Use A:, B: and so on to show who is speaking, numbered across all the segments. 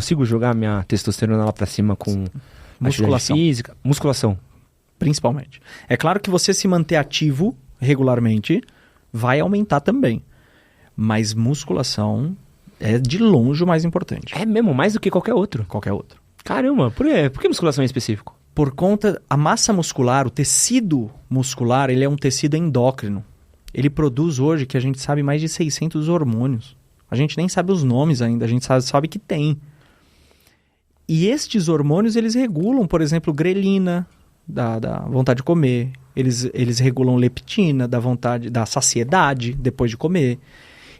A: consigo jogar minha testosterona lá pra cima com
B: musculação
A: física? Musculação.
B: Principalmente. É claro que você se manter ativo regularmente vai aumentar também. Mas musculação é de longe o mais importante.
A: É mesmo, mais do que qualquer outro.
B: Qualquer outro.
A: Caramba, por quê? Por que musculação em específico?
B: Por conta, a massa muscular, o tecido muscular, ele é um tecido endócrino. Ele produz hoje, que a gente sabe, mais de 600 hormônios. A gente nem sabe os nomes ainda, a gente sabe que tem. E estes hormônios, eles regulam, por exemplo, grelina, da vontade de comer. Eles regulam leptina, da saciedade depois de comer.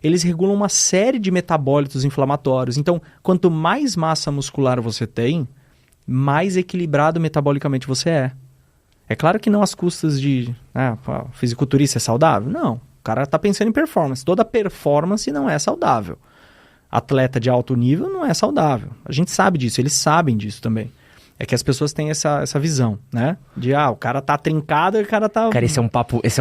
B: Eles regulam uma série de metabólitos inflamatórios. Então, quanto mais massa muscular você tem, mais equilibrado metabolicamente você é. É claro que não às custas de fisiculturista é saudável. Não, o cara está pensando em performance. Toda performance não é saudável. Atleta de alto nível não é saudável. A gente sabe disso, eles sabem disso também. É que as pessoas têm essa visão, né? De, o cara tá trincado e o cara tá...
A: Cara, esse é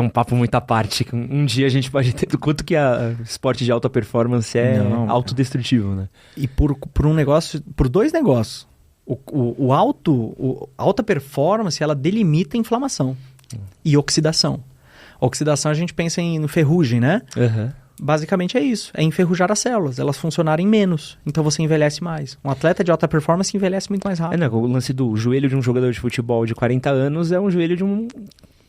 A: um papo muito à parte. Um dia a gente pode ter do quanto que a esporte de alta performance é autodestrutivo, né?
B: E por dois negócios. Alta performance, ela delimita a inflamação e oxidação. Oxidação a gente pensa em ferrugem, né?
A: Uhum.
B: Basicamente é isso, é enferrujar as células, elas funcionarem menos, então você envelhece mais. Um atleta de alta performance envelhece muito mais rápido.
A: O lance do joelho de um jogador de futebol de 40 anos é um joelho de um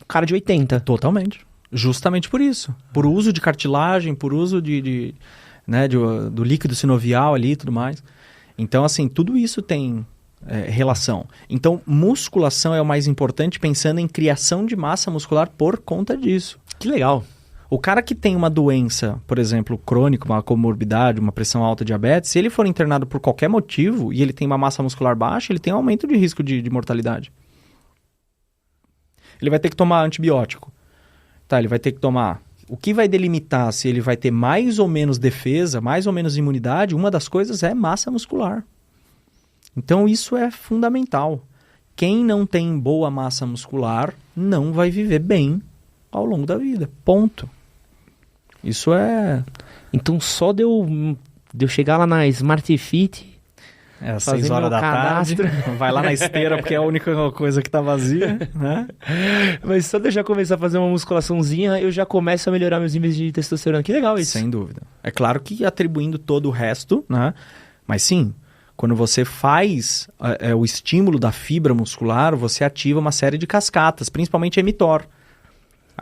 A: cara de 80.
B: Totalmente. Justamente por isso. Por uso de cartilagem, por uso do líquido sinovial ali e tudo mais. Então, assim, tudo isso tem relação. Então, musculação é o mais importante pensando em criação de massa muscular por conta disso.
A: Que legal.
B: O cara que tem uma doença, por exemplo, crônica, uma comorbidade, uma pressão alta, diabetes, se ele for internado por qualquer motivo e ele tem uma massa muscular baixa, ele tem um aumento de risco de mortalidade. Ele vai ter que tomar antibiótico. Ele vai ter que tomar... O que vai delimitar se ele vai ter mais ou menos defesa, mais ou menos imunidade, uma das coisas é massa muscular. Então isso é fundamental. Quem não tem boa massa muscular não vai viver bem ao longo da vida. Ponto. Isso é...
A: Então só de eu chegar lá na Smart Fit...
B: às 6 horas da tarde, vai lá na esteira porque é a única coisa que tá vazia, né?
A: Mas só de eu já começar a fazer uma musculaçãozinha, eu já começo a melhorar meus níveis de testosterona. Que legal isso.
B: Sem dúvida. É claro que atribuindo todo o resto, né? Mas sim, quando você faz o estímulo da fibra muscular, você ativa uma série de cascatas, principalmente a mTOR.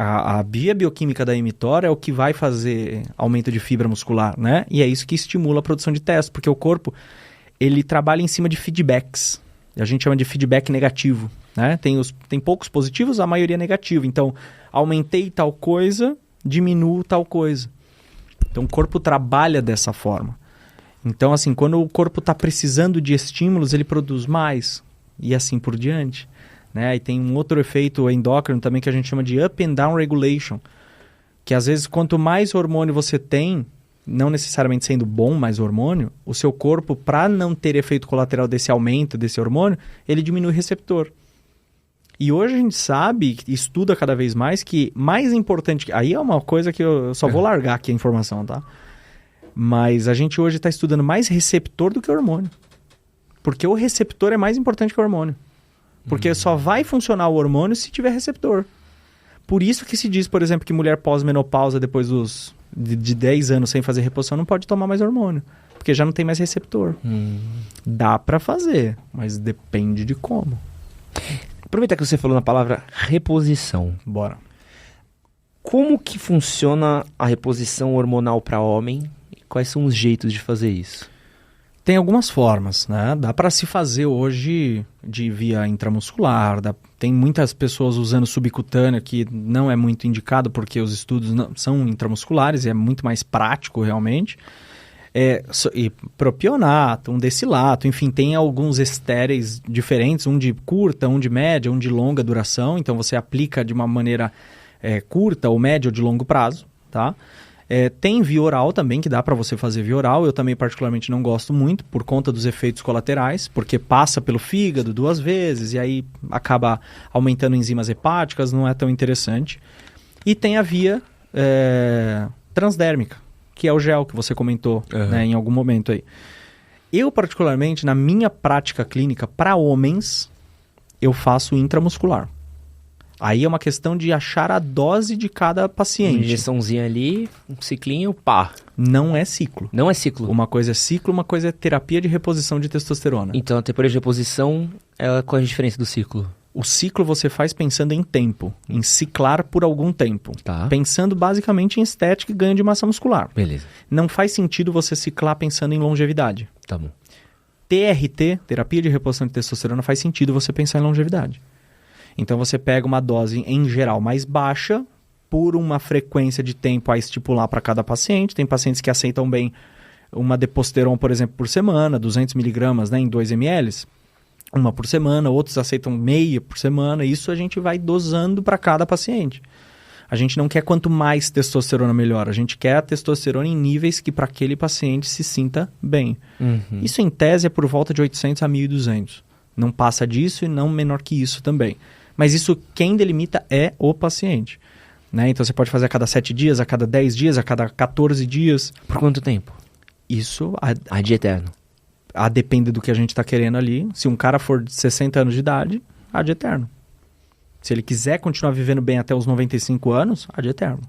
B: A via bioquímica da mTOR é o que vai fazer aumento de fibra muscular, né? E é isso que estimula a produção de testo, porque o corpo... ele trabalha em cima de feedbacks. A gente chama de feedback negativo, né? Tem poucos positivos, a maioria negativa. Então, aumentei tal coisa, diminuo tal coisa. Então, o corpo trabalha dessa forma. Então, assim, quando o corpo está precisando de estímulos, ele produz mais. E assim por diante. Né? E tem um outro efeito endócrino também que a gente chama de up and down regulation. Que às vezes, quanto mais hormônio você tem... não necessariamente sendo bom mais hormônio, o seu corpo, para não ter efeito colateral desse aumento desse hormônio, ele diminui o receptor. E hoje a gente sabe, estuda cada vez mais, que mais importante... Aí é uma coisa que eu só vou largar aqui a informação, tá? Mas a gente hoje está estudando mais receptor do que hormônio. Porque o receptor é mais importante que o hormônio. Porque só vai funcionar o hormônio se tiver receptor. Por isso que se diz, por exemplo, que mulher pós-menopausa, depois de 10 anos sem fazer reposição, não pode tomar mais hormônio. Porque já não tem mais receptor. Dá pra fazer, mas depende de como.
A: Aproveitar que você falou na palavra reposição.
B: Bora.
A: Como que funciona a reposição hormonal para homem? E quais são os jeitos de fazer isso?
B: Tem algumas formas, né? Dá para se fazer hoje de via intramuscular. Tem muitas pessoas usando subcutâneo que não é muito indicado porque os estudos não, são intramusculares e é muito mais prático realmente. E propionato, um decilato, enfim, tem alguns estéreis diferentes, um de curta, um de média, um de longa duração. Então você aplica de uma maneira curta ou média ou de longo prazo, tá? Tem via oral também, que dá para você fazer via oral. Eu também particularmente não gosto muito, por conta dos efeitos colaterais, porque passa pelo fígado 2 vezes e aí acaba aumentando enzimas hepáticas, não é tão interessante. E tem a via transdérmica, que é o gel que você comentou, né, em algum momento aí. Eu, particularmente, na minha prática clínica, para homens, eu faço intramuscular. Aí é uma questão de achar a dose de cada paciente.
A: Uma injeçãozinha ali, um ciclinho, pá.
B: Não é ciclo.
A: Não é ciclo.
B: Uma coisa é ciclo, uma coisa é terapia de reposição de testosterona.
A: Então, a terapia de reposição, qual é a diferença do ciclo?
B: O ciclo você faz pensando em tempo, em ciclar por algum tempo.
A: Tá.
B: Pensando basicamente em estética e ganho de massa muscular.
A: Beleza.
B: Não faz sentido você ciclar pensando em longevidade.
A: Tá bom.
B: TRT, terapia de reposição de testosterona, faz sentido você pensar em longevidade. Então você pega uma dose, em geral, mais baixa, por uma frequência de tempo a estipular para cada paciente. Tem pacientes que aceitam bem uma Deposteron, por exemplo, por semana, 200 miligramas, né, em 2 ml, uma por semana, outros aceitam meia por semana. Isso a gente vai dosando para cada paciente. A gente não quer quanto mais testosterona melhor, a gente quer a testosterona em níveis que para aquele paciente se sinta bem.
A: Uhum.
B: Isso em tese é por volta de 800 a 1.200. Não passa disso e não menor que isso também. Mas isso quem delimita é o paciente. Né? Então você pode fazer a cada 7 dias, a cada 10 dias, a cada 14 dias.
A: Por quanto tempo?
B: Isso
A: A de eterno.
B: a depender do que a gente está querendo ali. Se um cara for de 60 anos de idade, a de eterno. Se ele quiser continuar vivendo bem até os 95 anos, a de eterno.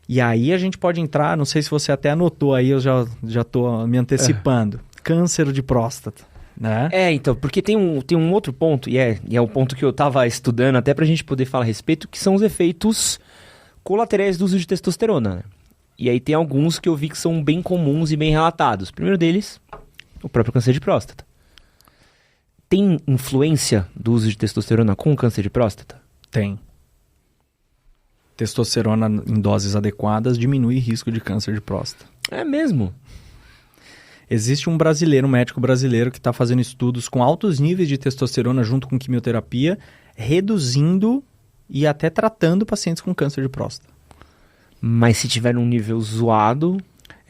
B: E aí a gente pode entrar, não sei se você até anotou aí, eu já estou me antecipando. Câncer de próstata. Né?
A: Então, porque tem um outro ponto, e é o ponto que eu tava estudando até pra gente poder falar a respeito, que são os efeitos colaterais do uso de testosterona. Né? E aí tem alguns que eu vi que são bem comuns e bem relatados. O primeiro deles, o próprio câncer de próstata. Tem influência do uso de testosterona com o câncer de próstata?
B: Tem. Testosterona em doses adequadas diminui o risco de câncer de próstata.
A: É mesmo?
B: Existe um médico brasileiro, que está fazendo estudos com altos níveis de testosterona junto com quimioterapia, reduzindo e até tratando pacientes com câncer de próstata.
A: Mas se tiver num nível zoado...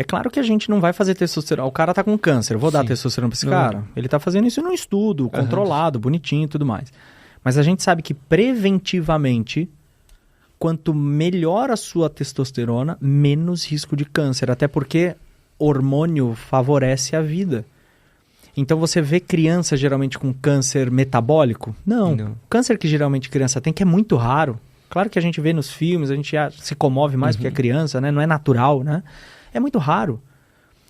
B: É claro que a gente não vai fazer testosterona. O cara tá com câncer, eu vou dar testosterona para esse cara? Ele tá fazendo isso num estudo, controlado, bonitinho e tudo mais. Mas a gente sabe que preventivamente, quanto melhor a sua testosterona, menos risco de câncer. Até porque hormônio favorece a vida. Então você vê criança geralmente com câncer metabólico? Não. Câncer que geralmente criança tem, que é muito raro. Claro que a gente vê nos filmes, a gente se comove mais porque é criança, né? Não é natural, né? É muito raro.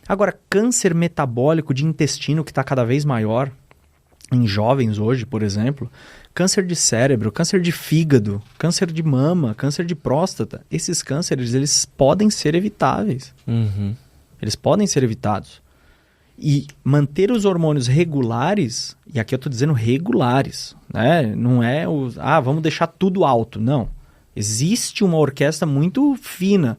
B: Agora, câncer metabólico de intestino, que está cada vez maior, em jovens hoje, por exemplo, câncer de cérebro, câncer de fígado, câncer de mama, câncer de próstata, esses cânceres, eles podem ser evitáveis. Eles podem ser evitados. E manter os hormônios regulares, e aqui eu estou dizendo regulares, né? Não é vamos deixar tudo alto, não. Existe uma orquestra muito fina,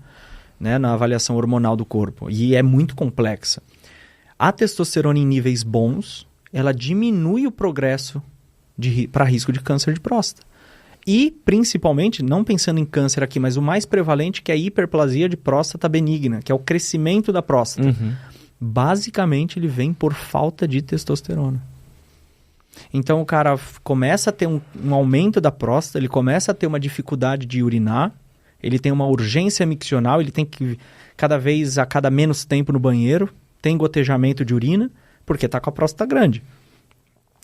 B: né, na avaliação hormonal do corpo, e é muito complexa. A testosterona em níveis bons, ela diminui o progresso para risco de câncer de próstata. E, principalmente, não pensando em câncer aqui, mas o mais prevalente, que é a hiperplasia de próstata benigna, que é o crescimento da próstata. Basicamente, ele vem por falta de testosterona. Então, o cara começa a ter um aumento da próstata, ele começa a ter uma dificuldade de urinar, ele tem uma urgência miccional, ele tem que a cada menos tempo no banheiro, tem gotejamento de urina, porque está com a próstata grande.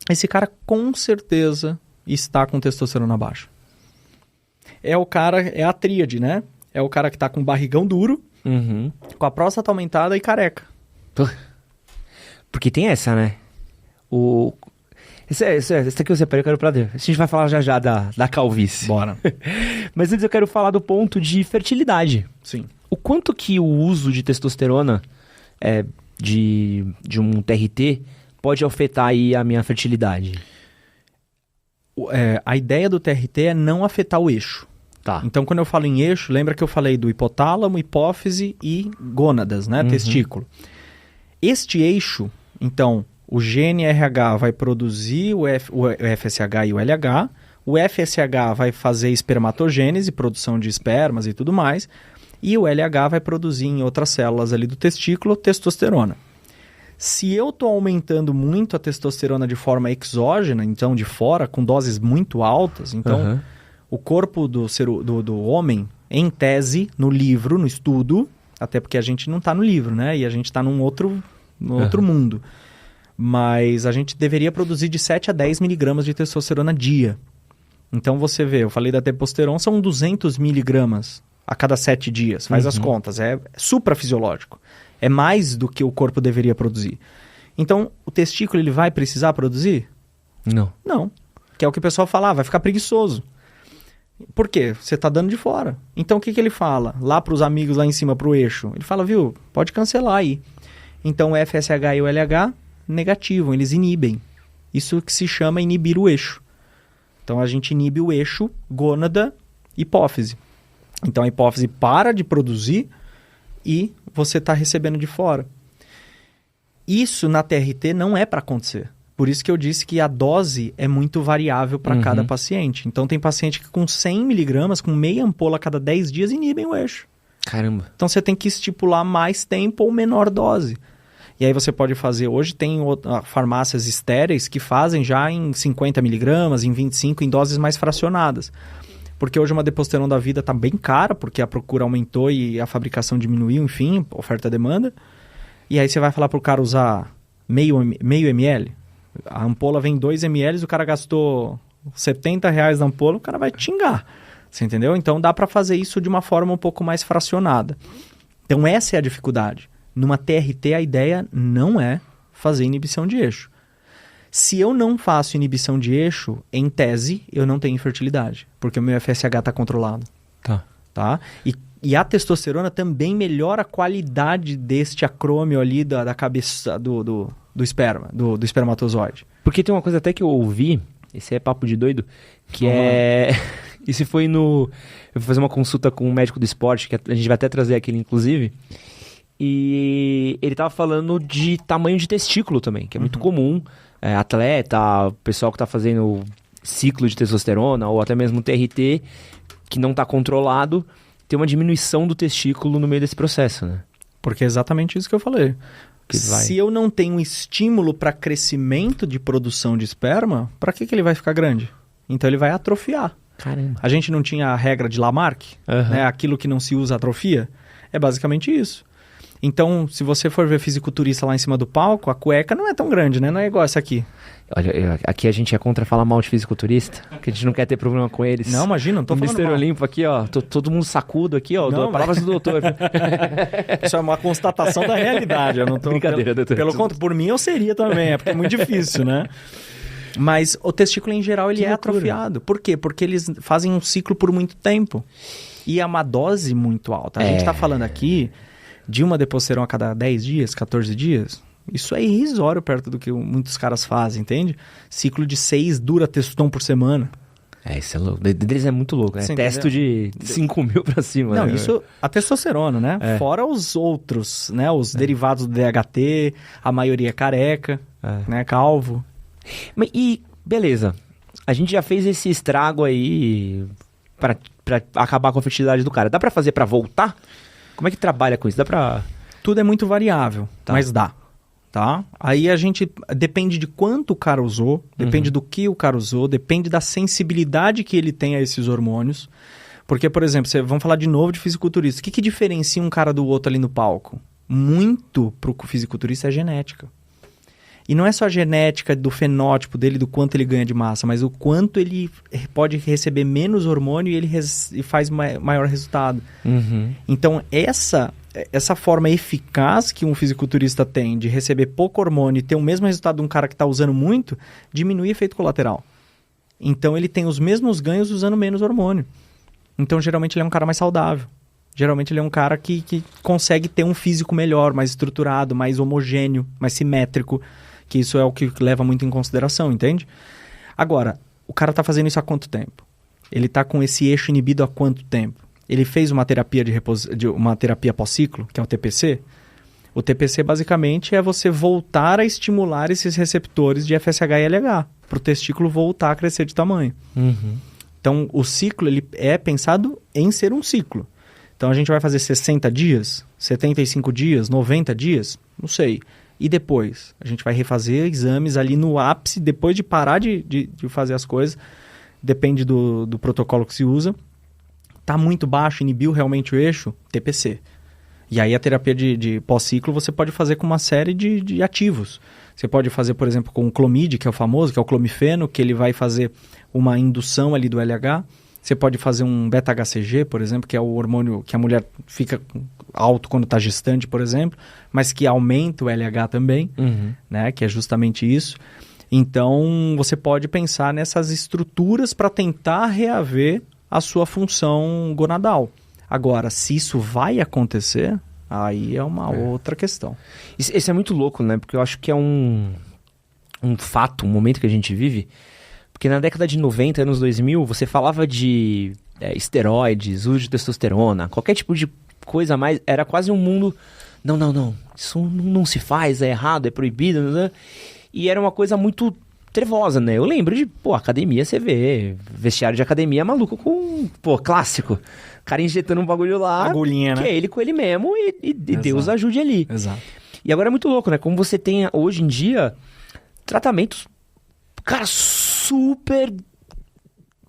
B: Esse cara, com certeza, está com testosterona baixa. É a tríade, né? É o cara que está com barrigão duro, com a próstata aumentada e careca.
A: Porque tem essa, né? Esse aqui eu separei, eu quero falar dele. A gente vai falar já da calvície.
B: Bora.
A: Mas antes eu quero falar do ponto de fertilidade.
B: Sim.
A: O quanto que o uso de testosterona de um TRT pode afetar aí a minha fertilidade?
B: A ideia do TRT é não afetar o eixo.
A: Tá.
B: Então, quando eu falo em eixo, lembra que eu falei do hipotálamo, hipófise e gônadas, né? Testículo. Este eixo, então, o GNRH vai produzir o FSH e o LH, o FSH vai fazer espermatogênese, produção de espermas e tudo mais, e o LH vai produzir em outras células ali do testículo testosterona. Se eu estou aumentando muito a testosterona de forma exógena, então de fora, com doses muito altas, então o corpo do homem, em tese, no livro, no estudo, até porque a gente não está no livro, né? E a gente está num outro no outro mundo. Mas a gente deveria produzir de 7 a 10 miligramas de testosterona dia. Então você vê, eu falei da testosterona, são 200 miligramas a cada 7 dias. Faz as contas, é suprafisiológico. É mais do que o corpo deveria produzir. Então, o testículo ele vai precisar produzir?
A: Não.
B: Não. Que é o que o pessoal fala, vai ficar preguiçoso. Por quê? Você está dando de fora. Então, o que ele fala? Lá para os amigos lá em cima, para o eixo. Ele fala, viu, pode cancelar aí. Então, o FSH e o LH negativam, eles inibem. Isso que se chama inibir o eixo. Então, a gente inibe o eixo gônada, hipófise. Então, a hipófise para de produzir e você está recebendo de fora. Isso na TRT não é para acontecer. Por isso que eu disse que a dose é muito variável para cada paciente. Então, tem paciente que com 100 miligramas, com meia ampola a cada 10 dias, inibem o eixo.
A: Caramba.
B: Então, você tem que estipular mais tempo ou menor dose. E aí você pode fazer... Hoje tem farmácias estéreis que fazem já em 50 miligramas, em 25, em doses mais fracionadas. Porque hoje uma Deposteron da vida está bem cara, porque a procura aumentou e a fabricação diminuiu, enfim, oferta e demanda. E aí você vai falar para o cara usar meio ml. A ampola vem 2 ml, o cara gastou R$70 na ampola, o cara vai te xingar. Você entendeu? Então dá para fazer isso de uma forma um pouco mais fracionada. Então essa é a dificuldade. Numa TRT a ideia não é fazer inibição de eixo. Se eu não faço inibição de eixo, em tese, eu não tenho infertilidade. Porque o meu FSH está controlado. Tá? E a testosterona também melhora a qualidade deste acrômio ali da cabeça do esperma, do espermatozoide.
A: Porque tem uma coisa até que eu ouvi, esse é papo de doido, que é... Isso foi no... Eu fui fazer uma consulta com um médico do esporte, que a gente vai até trazer aquele, inclusive, e ele tava falando de tamanho de testículo também, que é muito comum. Atleta, pessoal que tá fazendo ciclo de testosterona, ou até mesmo TRT, que não tá controlado, tem uma diminuição do testículo no meio desse processo, né?
B: Porque é exatamente isso que eu falei. Se eu não tenho estímulo para crescimento de produção de esperma, para que ele vai ficar grande? Então ele vai atrofiar.
A: Caramba.
B: A gente não tinha a regra de Lamarck, né? Aquilo que não se usa atrofia? É basicamente isso. Então, se você for ver fisiculturista lá em cima do palco, a cueca não é tão grande, né? Não é igual essa aqui.
A: Olha, aqui a gente é contra falar mal de fisiculturista, porque a gente não quer ter problema com eles.
B: Não, imagina, não tô falando
A: Mister
B: mal.
A: Olimpo aqui, ó, todo mundo sacudo aqui, ó, não, palavras do doutor.
B: Isso é uma constatação da realidade, eu não tô...
A: Brincadeira, doutor.
B: Pelo contrário, por mim eu seria também, é porque é muito difícil, né? Mas o testículo em geral, ele é atrofiado. Por quê? Porque eles fazem um ciclo por muito tempo. E é uma dose muito alta. A gente tá falando aqui de uma Deposteron a cada 10 dias, 14 dias. Isso é irrisório perto do que muitos caras fazem, entende? Ciclo de 6 dura testosterona por semana.
A: Isso é louco. Deles é muito louco, né?
B: Sim,
A: testo de 5 mil pra cima.
B: Não,
A: né?
B: Isso a testosterona, né? Fora os outros, né? Os derivados do DHT, a maioria careca, né? Calvo.
A: E, beleza. A gente já fez esse estrago aí pra acabar com a fertilidade do cara. Dá pra fazer pra voltar? Como é que trabalha com isso? Dá pra...
B: Tudo é muito variável, mas dá. Tá? Aí a gente depende de quanto o cara usou, depende do que o cara usou, depende da sensibilidade que ele tem a esses hormônios. Porque, por exemplo, vamos falar de novo de fisiculturista. O que diferencia um cara do outro ali no palco? Muito pro fisiculturista é genética. E não é só a genética do fenótipo dele, do quanto ele ganha de massa, mas o quanto ele pode receber menos hormônio e ele faz maior resultado. Então, essa forma eficaz que um fisiculturista tem de receber pouco hormônio e ter o mesmo resultado de um cara que está usando muito, diminui efeito colateral. Então, ele tem os mesmos ganhos usando menos hormônio. Então, geralmente, ele é um cara mais saudável. Geralmente, ele é um cara que consegue ter um físico melhor, mais estruturado, mais homogêneo, mais simétrico, que isso é o que leva muito em consideração, entende? Agora, o cara está fazendo isso há quanto tempo? Ele está com esse eixo inibido há quanto tempo? Ele fez uma terapia uma terapia pós-ciclo, que é o TPC. O TPC, basicamente, é você voltar a estimular esses receptores de FSH e LH, para o testículo voltar a crescer de tamanho. Então, o ciclo ele é pensado em ser um ciclo. Então, a gente vai fazer 60 dias, 75 dias, 90 dias, não sei. E depois? A gente vai refazer exames ali no ápice, depois de parar de fazer as coisas. Depende do protocolo que se usa. Está muito baixo, inibiu realmente o eixo? TPC. E aí a terapia de pós-ciclo você pode fazer com uma série de ativos. Você pode fazer, por exemplo, com o clomid, que é o famoso, que é o clomifeno, que ele vai fazer uma indução ali do LH. Você pode fazer um beta-HCG, por exemplo, que é o hormônio que a mulher fica alto quando está gestante, por exemplo, mas que aumenta o LH também, né? Que é justamente isso. Então, você pode pensar nessas estruturas para tentar reaver a sua função gonadal. Agora, se isso vai acontecer, aí é uma outra questão.
A: Esse é muito louco, né? Porque eu acho que é um fato, um momento que a gente vive. Porque na década de 90, anos 2000, você falava de esteroides, uso de testosterona, qualquer tipo de coisa a mais, era quase um mundo... Não, isso não se faz, é errado, é proibido, né? E era uma coisa muito trevosa, né? Eu lembro de, academia, você vê, vestiário de academia maluco com, clássico. Cara injetando um bagulho lá,
B: agulhinha,
A: que
B: né?
A: é ele com ele mesmo e Deus ajude ali.
B: Exato.
A: E agora é muito louco, né? Como você tem, hoje em dia, tratamentos, cara, super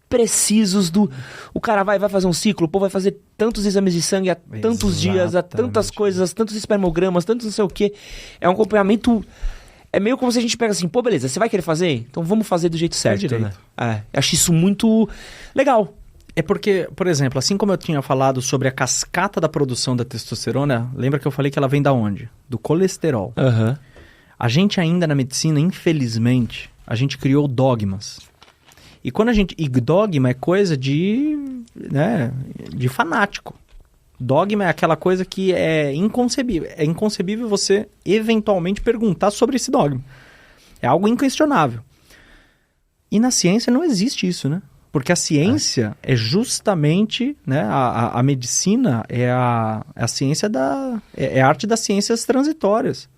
A: precisos do... O cara vai fazer um ciclo, vai fazer tantos exames de sangue há tantos dias, há tantas coisas, tantos espermogramas, tantos não sei o quê. É um acompanhamento... É meio como se a gente pega assim, beleza, você vai querer fazer? Então vamos fazer do jeito certo, né? Acho isso muito legal.
B: É porque, por exemplo, assim como eu tinha falado sobre a cascata da produção da testosterona, lembra que eu falei que ela vem da onde? Do colesterol. A gente ainda na medicina, infelizmente, a gente criou dogmas. E quando e dogma é coisa de fanático. Dogma é aquela coisa que é inconcebível. É inconcebível você eventualmente perguntar sobre esse dogma. É algo inquestionável. E na ciência não existe isso, né? Porque a ciência é justamente, né? A medicina é a ciência é a arte das ciências transitórias.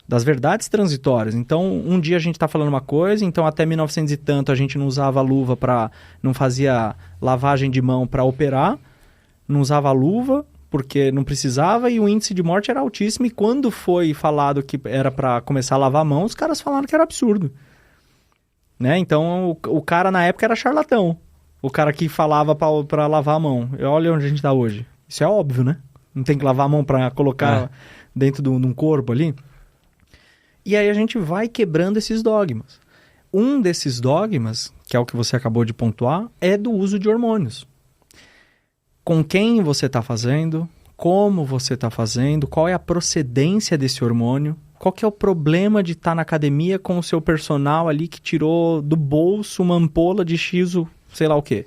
B: Das verdades transitórias. Então, um dia a gente está falando uma coisa, então até 1900 e tanto a gente não usava luva não fazia lavagem de mão para operar, não usava luva porque não precisava e o índice de morte era altíssimo. E quando foi falado que era para começar a lavar a mão, os caras falaram que era absurdo. Né? Então, o cara na época era charlatão. O cara que falava para lavar a mão. Olha onde a gente está hoje. Isso é óbvio, né? Não tem que lavar a mão para colocar dentro de um corpo ali. E aí a gente vai quebrando esses dogmas. Um desses dogmas, que é o que você acabou de pontuar, é do uso de hormônios. Com quem você está fazendo, como você está fazendo, qual é a procedência desse hormônio, qual que é o problema de estar na academia com o seu personal ali que tirou do bolso uma ampola de X, sei lá o quê.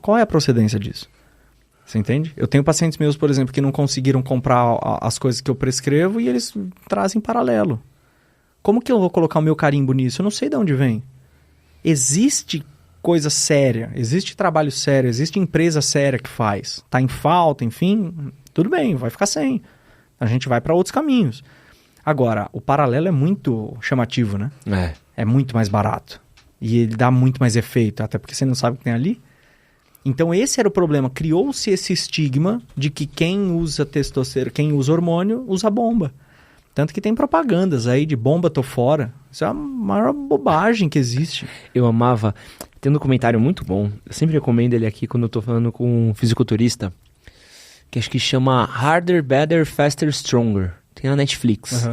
B: Qual é a procedência disso? Você entende? Eu tenho pacientes meus, por exemplo, que não conseguiram comprar as coisas que eu prescrevo e eles trazem paralelo. Como que eu vou colocar o meu carimbo nisso? Eu não sei de onde vem. Existe coisa séria, existe trabalho sério, existe empresa séria que faz. Está em falta, enfim, tudo bem, vai ficar sem. A gente vai para outros caminhos. Agora, o paralelo é muito chamativo, né? É muito mais barato. E ele dá muito mais efeito, até porque você não sabe o que tem ali. Então esse era o problema, criou-se esse estigma de que quem usa testosterona, quem usa hormônio, usa bomba. Tanto que tem propagandas aí de bomba tô fora. Isso é a maior bobagem que existe.
A: Eu amava, tem um documentário muito bom, eu sempre recomendo ele aqui quando eu tô falando com um fisiculturista, que acho que chama Harder, Better, Faster, Stronger. Tem na Netflix.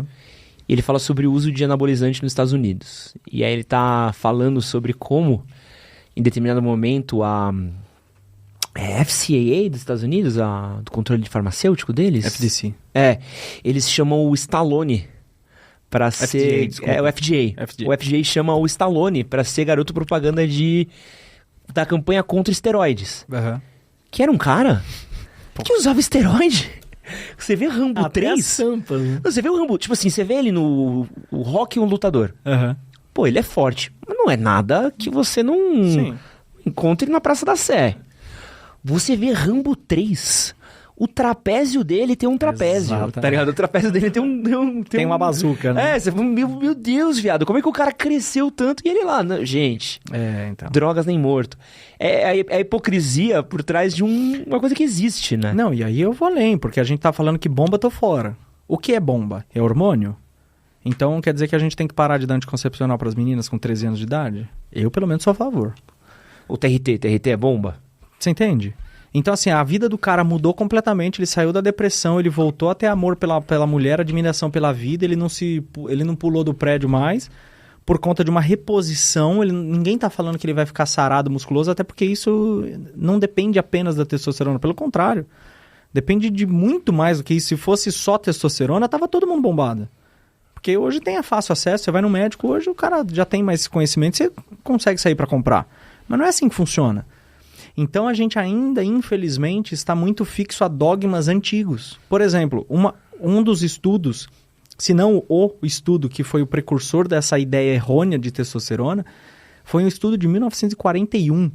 A: E ele fala sobre o uso de anabolizante nos Estados Unidos. E aí ele tá falando sobre como, em determinado momento, a FCAA dos Estados Unidos, do controle farmacêutico deles?
B: FDC.
A: Eles chamam o Stallone para ser...
B: desculpa.
A: O FDA. O FDA chama o Stallone para ser garoto propaganda da campanha contra esteroides. Que era um cara que usava esteroide. Você vê Rambo 3...
B: Sampa, né?
A: Você vê o Rambo... Tipo assim, você vê ele no... O Rock, um lutador. Ele é forte. Mas não é nada que você não encontre na Praça da Sé. Você vê Rambo 3, o trapézio dele tem um trapézio,
B: Exatamente.
A: Tá ligado? O trapézio dele tem
B: uma bazuca, né?
A: Você fala, meu Deus, viado, como é que o cara cresceu tanto e ele lá? Não, gente,
B: então.
A: Drogas nem morto. É a hipocrisia por trás de uma coisa que existe, né?
B: Não, e aí eu vou além, porque a gente tá falando que bomba tô fora. O que é bomba? É hormônio? Então quer dizer que a gente tem que parar de dar anticoncepcional pras meninas com 13 anos de idade? Eu, pelo menos, sou a favor.
A: O TRT é bomba?
B: Você entende? Então, assim, a vida do cara mudou completamente, ele saiu da depressão, ele voltou a ter amor pela mulher, admiração pela vida, ele não pulou do prédio mais, por conta de uma reposição. Ninguém tá falando que ele vai ficar sarado, musculoso, até porque isso não depende apenas da testosterona, pelo contrário, depende de muito mais do que isso. Se fosse só testosterona, tava todo mundo bombado. Porque hoje tem fácil acesso, você vai no médico, hoje o cara já tem mais conhecimento, você consegue sair para comprar. Mas não é assim que funciona. Então a gente ainda, infelizmente, está muito fixo a dogmas antigos. Por exemplo, um dos estudos, se não o estudo que foi o precursor dessa ideia errônea de testosterona, foi um estudo de 1941,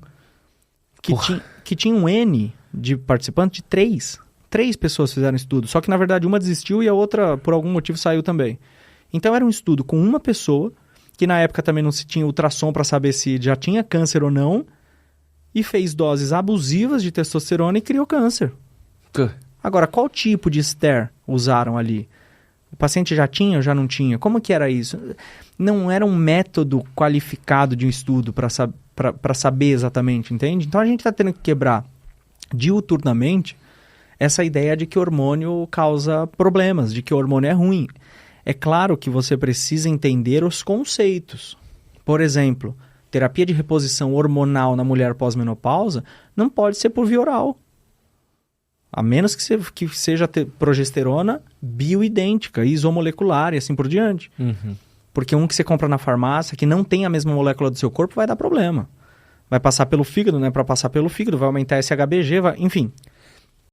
B: que tinha um N de participantes de 3. 3 pessoas fizeram estudo, só que na verdade uma desistiu e a outra, por algum motivo, saiu também. Então era um estudo com uma pessoa, que na época também não se tinha ultrassom para saber se já tinha câncer ou não, e fez doses abusivas de testosterona e criou câncer. Agora, qual tipo de ester usaram ali? O paciente já tinha ou já não tinha? Como que era isso? Não era um método qualificado de um estudo para saber exatamente, entende? Então a gente está tendo que quebrar diuturnamente essa ideia de que o hormônio causa problemas, de que o hormônio é ruim. É claro que você precisa entender os conceitos. Por exemplo, terapia de reposição hormonal na mulher pós-menopausa não pode ser por via oral. A menos que seja progesterona bioidêntica, isomolecular e assim por diante.
A: Uhum.
B: Porque um que você compra na farmácia, que não tem a mesma molécula do seu corpo, vai dar problema. Vai passar pelo fígado, né? Para passar pelo fígado, vai aumentar esse HBG, enfim.